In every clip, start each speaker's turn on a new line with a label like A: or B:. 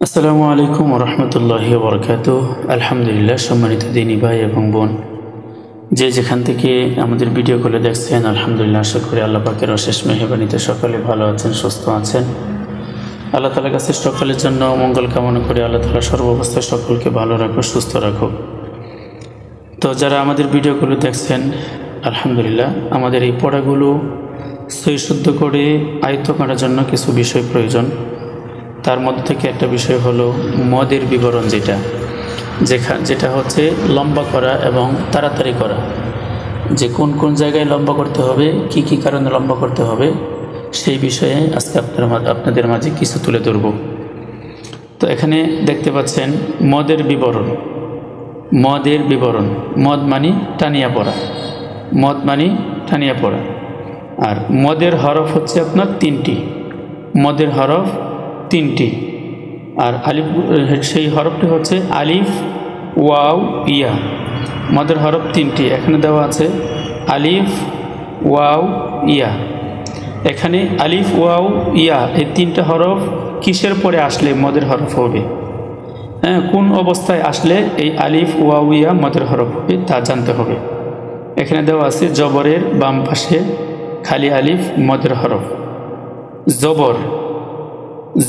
A: আসসালামু আলাইকুম রহমতুল্লাহি ওবরকাতুহ। আলহামদুলিল্লাহ, সম্মানিত দিনী ভাই এবং বোন, যে যেখান থেকে আমাদের ভিডিওগুলো দেখছেন, আলহামদুলিল্লাহ, আশা করি আল্লাহ পাকের অশেষ মেহেরবানিতে সকলে ভালো আছেন, সুস্থ আছেন। আল্লাহ তাআলার কাছে সকলের জন্য মঙ্গল কামনা করে আল্লাহ তাআলা সর্বাবস্থায় সকলকে ভালো রাখো, সুস্থ রাখো। তো যারা আমাদের ভিডিওগুলো দেখছেন, আলহামদুলিল্লাহ, আমাদের এই পড়াগুলো সহি শুদ্ধ করে আয়ত্ত করার জন্য কিছু বিষয় প্রয়োজন। তার মধ্যে থেকে একটা বিষয় হলো মদের বিবরণ, যেটা হচ্ছে লম্বা করা এবং তাড়াতাড়ি করা, যে কোন কোন জায়গায় লম্বা করতে হবে, কি কি কারণে লম্বা করতে হবে, সেই বিষয়ে আজকে আপনাদের মাঝে কিছু তুলে ধরব। তো এখানে দেখতে পাচ্ছেন মদের বিবরণ। মদ মানে টানিয়া পড়া, আর মদের হরফ হচ্ছে আপনার তিনটি। আর আলিফ, সেই হরফটি হচ্ছে আলিফ, ওয়াও, ইয়া। মদের হরফ তিনটি এখানে দেওয়া আছে, আলিফ, ওয়াও, ইয়া। এখানে আলিফ, ওয়াও, ইয়া এই তিনটা হরফ কিসের পরে আসলে মদের হরফ হবে, কোন অবস্থায় আসলে এই আলিফ, ওয়াও, ইয়া মদের হরফ হবে তা জানতে হবে। এখানে দেওয়া আছে জবরের বাম পাশে খালি আলিফ মদের হরফ।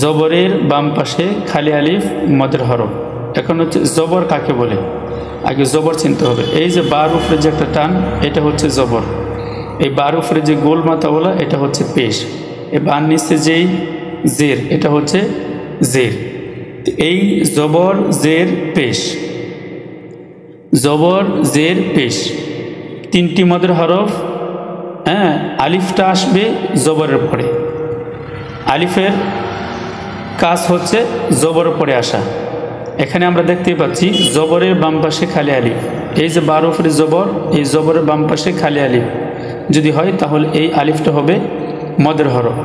A: জবরের বাম পাশে খালি আলিফ মদের হরফ। এখন হচ্ছে জবর কাকে বলে, আগে জবর চিনতে হবে। এই যে বার উপরে যে একটা টান, এটা হচ্ছে জবর। এই বার উপরে যে গোল মাথাওয়ালা, এটা হচ্ছে পেশ। এই বার নিচে যেই জের, এটা হচ্ছে জের। এই জবর জের পেশ, তিনটি মদের হরফ। আলিফটা আসবে জবরের পরে। আলিফের কাজ হচ্ছে জবরের পরে আসা। এখানে আমরা দেখতেই পাচ্ছি জবরের বাম পাশে খালি আলিফ। এই যে বার উপরে জবর, এই জবরের বাম পাশে খালি আলিফ যদি হয়, তাহলে এই আলিফটা হবে মদের হরফ।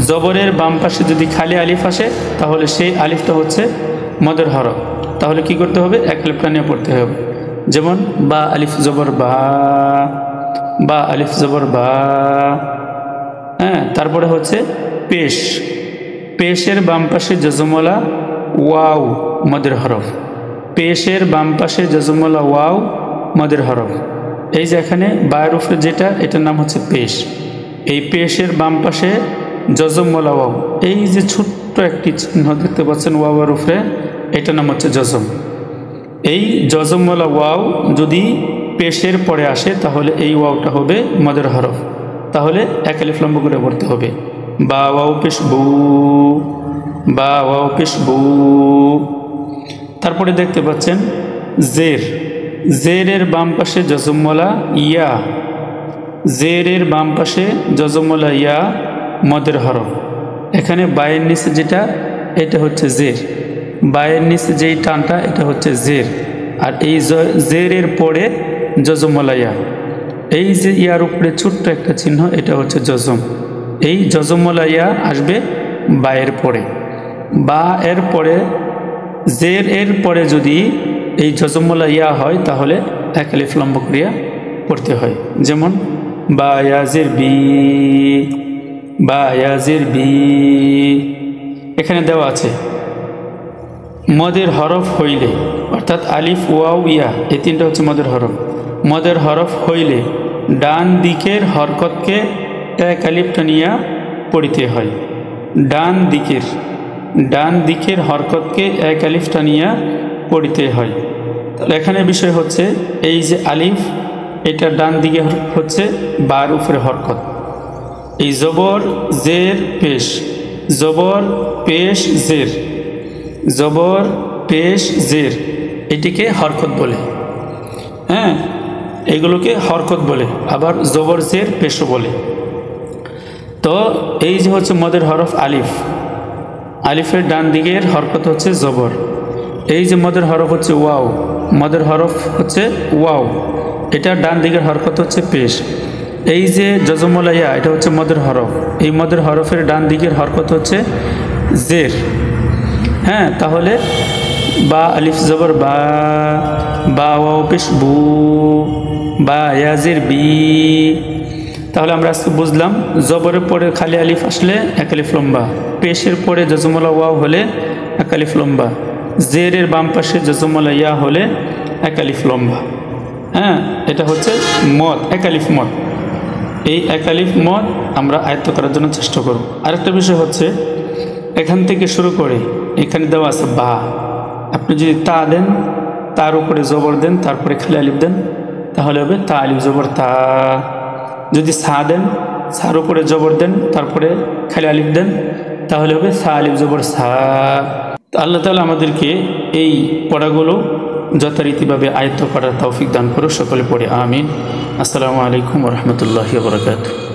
A: জবরের বাম পাশে যদি খালি আলিফ আসে, তাহলে সেই আলিফটা হচ্ছে মদের হরফ। তাহলে কি করতে হবে? এক আলিফটা নিয়ে পড়তে হবে। যেমন বা আলিফ জবর বা আলিফ জবর বা। তারপরে হচ্ছে পেশের বাম পাশে জজমলা ওয়াও মদের হরফ। পেশের বাম পাশে জজমলা ওয়াও মদের হরফ। এই যে এখানে বায়ের উপরে যেটা, এটার নাম হচ্ছে পেশ। এই পেশের বাম পাশে জজমলা ওয়াও, এই যে ছোট্ট একটি চিহ্ন দেখতে পাচ্ছেন ওয়াওয়ের উপরে, এটার নাম হচ্ছে জজম। এই জজমলা ওয়াও যদি পেশের পরে আসে, তাহলে এই ওয়াওটা হবে মদের হরফ। তাহলে এক আলিফ লম্ব করে পড়তে হবে। বা ওয়াও পেশ বু। তারপরে দেখতে পাচ্ছেন জেরের বাম পাশে জজমলা ইয়া। ইয়া মদের হরফ। এখানে বায়ের নিচে যেটা, এটা হচ্ছে জের। বায়ের নিচে যেই টানটা, এটা হচ্ছে জের। আর এই জেরের পরে জজমলা ইয়া। এই যে ইয়ার উপরে ছোট্ট একটা চিহ্ন, এটা হচ্ছে জজম। এই জজমলা ইয়া আসবে বায়ের পরে। বা এর পরে জের এর পরে যদি এই জজমলা ইয়া হয়, তাহলে এক আলিফ লম্ব করিয়া পড়তে হয়। যেমন বা ইয়াজের বি। এখানে দেওয়া আছে মদের হরফ হইলে, অর্থাৎ আলিফ, ওয়াও, ইয়া এই তিনটা হচ্ছে মদের হরফ হইলে ডান দিকের হরকতকে এক আলিফ টানিয়া পড়িতে হয়। ডান দিকের হরকতকে এক আলিফ টানিয়া পড়িতে হয়। তাহলে এখানে বিষয় হচ্ছে এই যে আলিফ, এটা ডান দিকে হচ্ছে বার উপরে হরকত। এই জবর জের পেশ, জবর পেশ জের, এটিকে হরকত বলে। এগুলোকে হরকত বলে, আবার জবর জের পেশও বলে। তো এই যে হচ্ছে মদের হরফ আলিফ, আলিফের ডান দিকের হরকত হচ্ছে জবর। এই যে মদের হরফ হচ্ছে ওয়াও, এটা ডান দিকের হরকত হচ্ছে পেশ। এই যে জজমলা ইয়া, এটা হচ্ছে মদের হরফ। এই মদের হরফের ডান দিকের হরকত হচ্ছে জের। তাহলে বা আলিফ জবর বা ওয়াও পেশ বু, বা ইয়াজের বি। তাহলে আমরা আজকে বুঝলাম জবরের পরে খালি আলিফ আসলে এক আলিফ লম্বা, পেশের পরে জজমলা ওয়াও হলে এক আলিফ লম্বা, জেরের বাম পাশে জজমওয়ালা ইয়া হলে এক আলিফ লম্বা। হ্যাঁ, এটা হচ্ছে মদ, এক আলিফ মদ। এই এক আলিফ মদ আমরা আয়ত্ত করার জন্য চেষ্টা করব। আরেকটা বিষয় হচ্ছে এখান থেকে শুরু করে এখানে দেওয়া আছে বা, আপনি যদি তা দেন, তার উপরে জবর দেন, তারপরে খালি আলিফ দেন, তাহলে হবে তা আলিফ জবর তা। যদি সা দেন, সার উপরে জবর দেন, তারপরে খালি আলিফ দেন, তাহলে হবে সা আলিফ জবর সা। আল্লাহ তাআলা আমাদেরকে এই পড়াগুলো যথারীতিভাবে আয়ত্ত করার তৌফিক দান করুন। সকলে পড়ে আমিন। আসসালামু আলাইকুম ওয়া রাহমাতুল্লাহি ওয়া বারাকাতুহু।